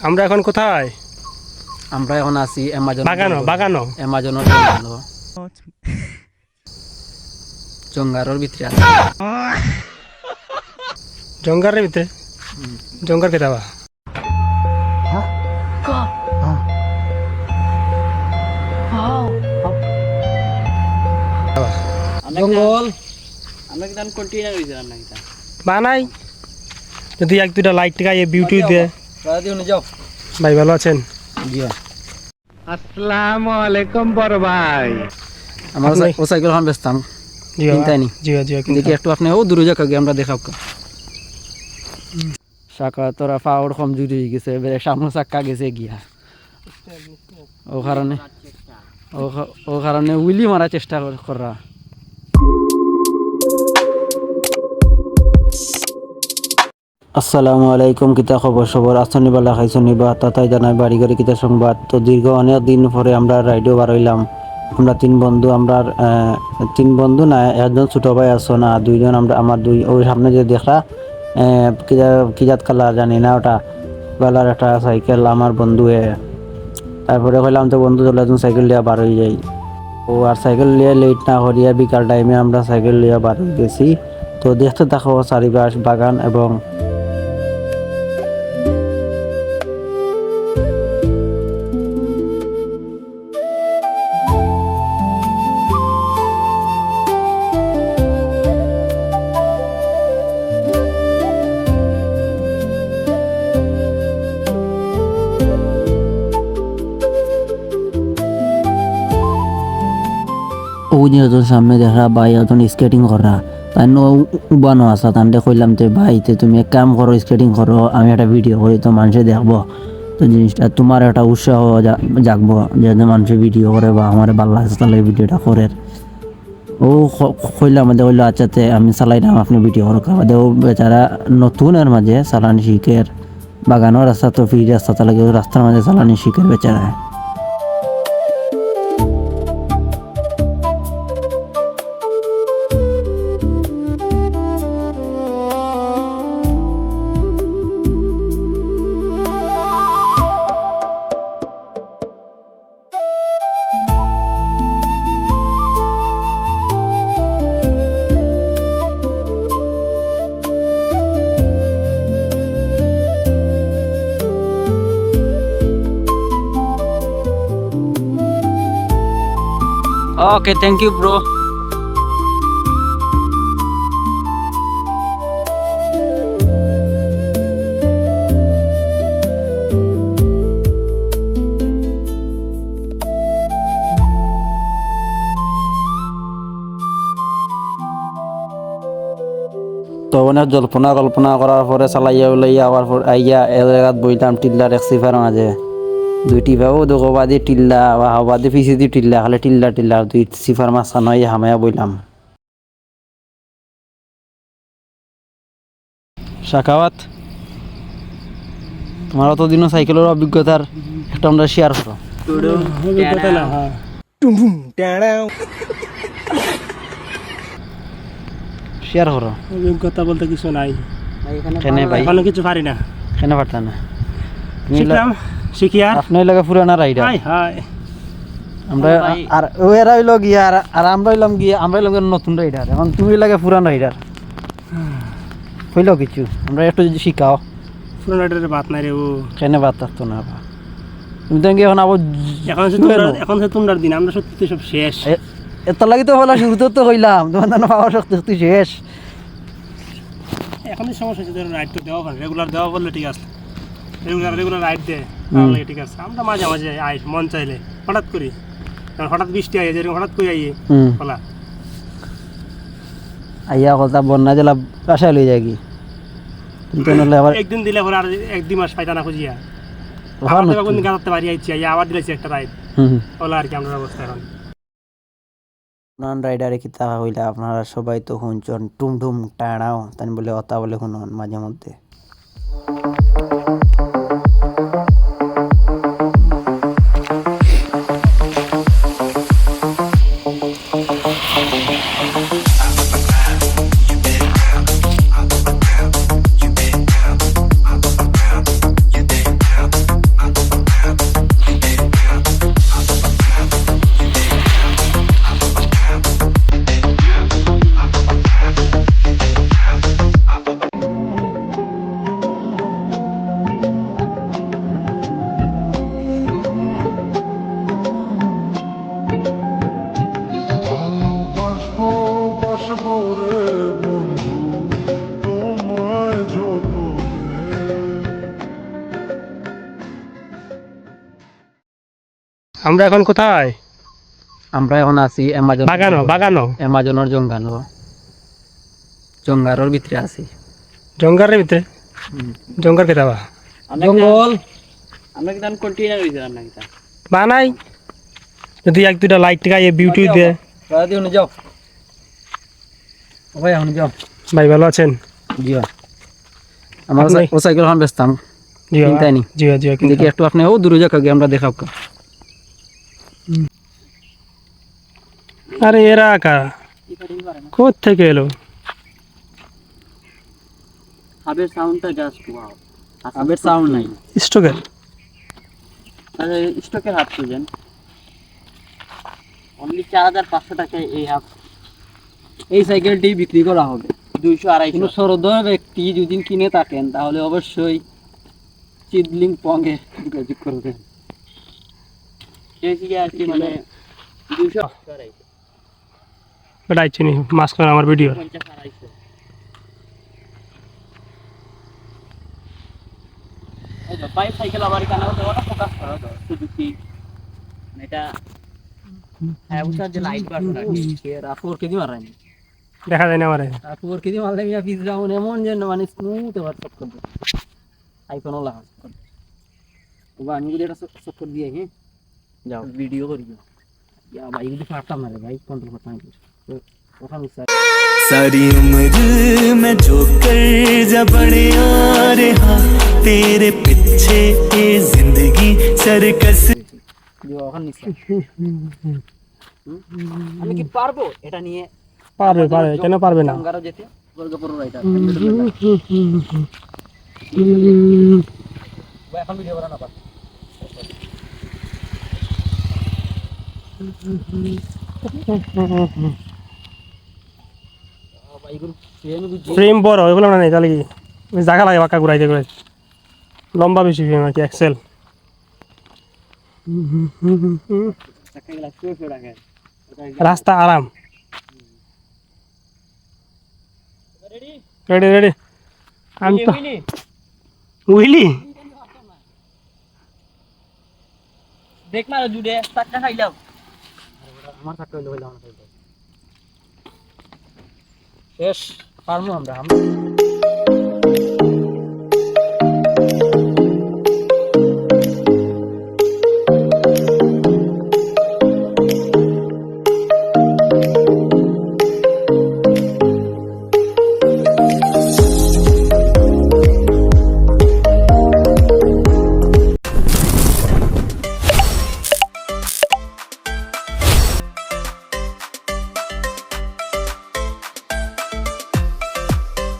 আমরা এখন কোথায়? আমরা এখন আছি বাগানো অ্যামাজনের জঙ্গারের ভিতরে আছি। জঙ্গারের ভিতরে জঙ্গার কে যাবা? জঙ্গল আমরা কি দান কন্টিনিউ হইছিলাম না এটা বানাই যদি এক দুটা লাইক টিকা এই বিউটি দে রাজি হয়ে যাও। ভাই ভালো আছেন? জি আসসালামু আলাইকুম বড় ভাই। আমার ও সাইকেল খান বেচতাম জি চিন্তাই নি। জি জি দেখি একটু আপনি ও দূরে যাক আমরা দেখাব। শাকা তোরা পাওয়ার কম জুড়ে গেছে এবারে সামনে চাক্কা গেছে গিয়া ও কারণে উইলি মারার চেষ্টা করা। আসসালামু আলাইকুম, কিতা খবর সবর আসনি বালা খাইছনি বা তাতাই জানাই বাড়ি ঘরে কিতা সংবাদ। তো দীর্ঘ অনেক দিন পরে আমরা রাইডও বার হইলাম। আমরা তিন বন্ধু না একজন ছোট ভাই আছো না দুইজন আমরা আমার দুই ওই সামনে যে দেখরা কিজাত কালার জানি না ওটা বেলার একটা সাইকেল আমার বন্ধুয়ে। তারপরে কইলাম তো বন্ধু চলে একজন সাইকেল লিয়া বার হয়ে যাই। ও আর সাইকেল লিয়ে লেট না করিয়া বিকাল টাইমে আমরা সাইকেল লিয়া বার হয়ে গেছি। তো দেখতে থাকো চারিপাশ বাগান এবং ওই যে সামনে দেখা ভাই এখন স্কেটিং করা তাই উবানো আসা তান্ডে কইলাম তে ভাই তে তুমি এক কাম করো স্কেটিং করো আমি একটা ভিডিও করি তো মানুষে দেখবো তো জিনিসটা তোমার একটা উৎসাহ জাগবো যে মানুষে ভিডিও করে বা আমার ভালো লাগছে তাহলে ভিডিওটা করে। ও কইলাম আমাদের কইলো আচ্ছাতে আমি চালাইলাম আপনি ভিডিও করো আমাদের ও বেচারা নতুন এর মাঝে চালানি শিখের বাগানো রাস্তা তো ফ্রি রাস্তা তাহলে রাস্তার মাঝে চালানি শিখের বেচারা। Okay, thank you, bro. তো অনেক জল্পনা কল্পনা করার পরে চালাইয়া উলাইয়া আবার আইয়া এ জায়গাত বইলাম টিল্লার এক সিফার মাঝে দুইটি ভাবো দোকাবাদি টিল্লা বা হাওয়াদি পিছি দি টিল্লা খালি টিল্লা দুই সিফার মাছ নয় হামায়া বইলাম। শাকাওয়াত তোমার অতদিনও সাইকেলের অভিজ্ঞতার একটা আমরা শেয়ার করো। অভিজ্ঞতা না শেয়ার করো। অভিজ্ঞতা বলতে কিছু নাই কেনে ভাই এখনো কিছু পারি না কেনে পারতা না শিখলাম শিখি আর আপনি লাগে পুরানা রাইডার হাই আমরা আর ওরা হইলো গিয়া আর আমরা হইলাম নতুন রাইডার এখন তুমি লাগে পুরান রাইডার হইলো কিছু আমরা একটু যদি শিখাও। পুরান রাইডারের বাত নাই রে ও কেনে বাদ থাকতো না তুমি তো এখন আবার এখন সে তোমরা দিন আমরা সত্যি সব শেষ এত লাগি তো হলো শুরুতে তো হইলাম তোমার জানো পাওয়ার শক্তি শেষ। এখন সমস্যা হচ্ছে রাইড তো দেওয়া রেগুলার দেওয়া বললে ঠিক আছে রেগুলার রাইড দে তাহলে ঠিক আছে। আমরা মাঝে মাঝে আই মন চাইলে হঠাৎ করি হঠাৎ বৃষ্টি আইয়ে যেরকম হঠাৎ করে আইয়ে বলা আইয়া কথা বন্যা জেলা বাসায় লই যায় কি কিন্তু নলে আবার একদিন দিলে পরে আর এক দুই মাস পাইতা না খুঁজিয়া কোন দিন গাড়াতে পারি আইছি আবার দিলেছি একটা রাইড বলা আর কি আমরা অবস্থা এখন। নন রাইডারে কি তা হইলা আপনারা সবাই তো শুনছেন টুমটুম টাড়াও তাই বলে অতা বলে শুনুন মাঝে মধ্যে। আমরা এখন কোথায়? আমরা এখন আছি অ্যামাজন বাগানো অ্যামাজনের জঙ্গারোর ভিতরে আছি। জঙ্গারের ভিতরে জঙ্গার কেতাবা জঙ্গল আমরা কি কন্টেইনার হইছে না কি বানাই যদি এক দুটা লাইট গায়ে বিউটি দে। রাতে উনি যাও ভাই উনি যাও ভাই ভালো আছেন? জি আমার ও সাইকেল এখন বেচতাম জি চিন্তাই নেই। জি জি দেখি একটু আপনি ও দূরে যাক আগে আমরা দেখাব। আরে এরা কারা? কোথা থেকে এলো? হাবের সাউন্ডটা জাস্ট ওয়াও। হাবের সাউন্ড নাই স্টোকের আরে স্টকের হাত খুঁজেন অনলি 4500 টাকায় এই হাফ এই সাইকেলটি বিক্রি করা হবে 200-250। কোনো সরদর ব্যক্তি যদি কিনে থাকেন তাহলে অবশ্যই চিদলিং পঙ্গে যোগাযোগ করবেন। এই আর কি মানে 200-250 বেটাই চিনি মাস্ক করে আমার ভিডিও 50-250 এই তো পাই সাইকেল আবার কেন ওটা ফোকাস করা তো সুজুকি এটা হ্যাঁ ওটা যে লাইট বাটন আছে রাফোর কে দি মারানি দেখা যায় না আমারে। রাফোর কে দি মারলে মিয়া পিস ডাউন এমন যে মানে স্মুথ এবার সব করবে আইফোনও লাগা ওবা আমি যদি এটা সব দিয়ে হ্যাঁ যাও ভিডিও করিও ইয়া ভাই যদি পারতাম না রে ভাই কন্ট্রোল করতাম তো ওখানে सारी उम्र मैं जो कर जा बड़े और हाँ तेरे पीछे ये जिंदगी सर्कस ওখানে নিছে আমি কি পারবো এটা নিয়ে? পারবে কেন পারবে না? গঙ্গারও যেতে বর্গপুর রাইটার ভাই এখন ভিডিও করা না পার ভাই গুলো ফ্রেম বড় এগুলো না নেই তাহলে কি জায়গা লাগে বাঁকা ঘুরাইতে ঘুরাইতে লম্বা বেশি ফ্রেম আর কি এক্সেল রাস্তা আরাম রেডি রেডি আমি তো উইলি দেখ মারা জুড়ে চারটা খাইলাম আমার চারটা হইলো হইলাম শেষ পারমু আমরা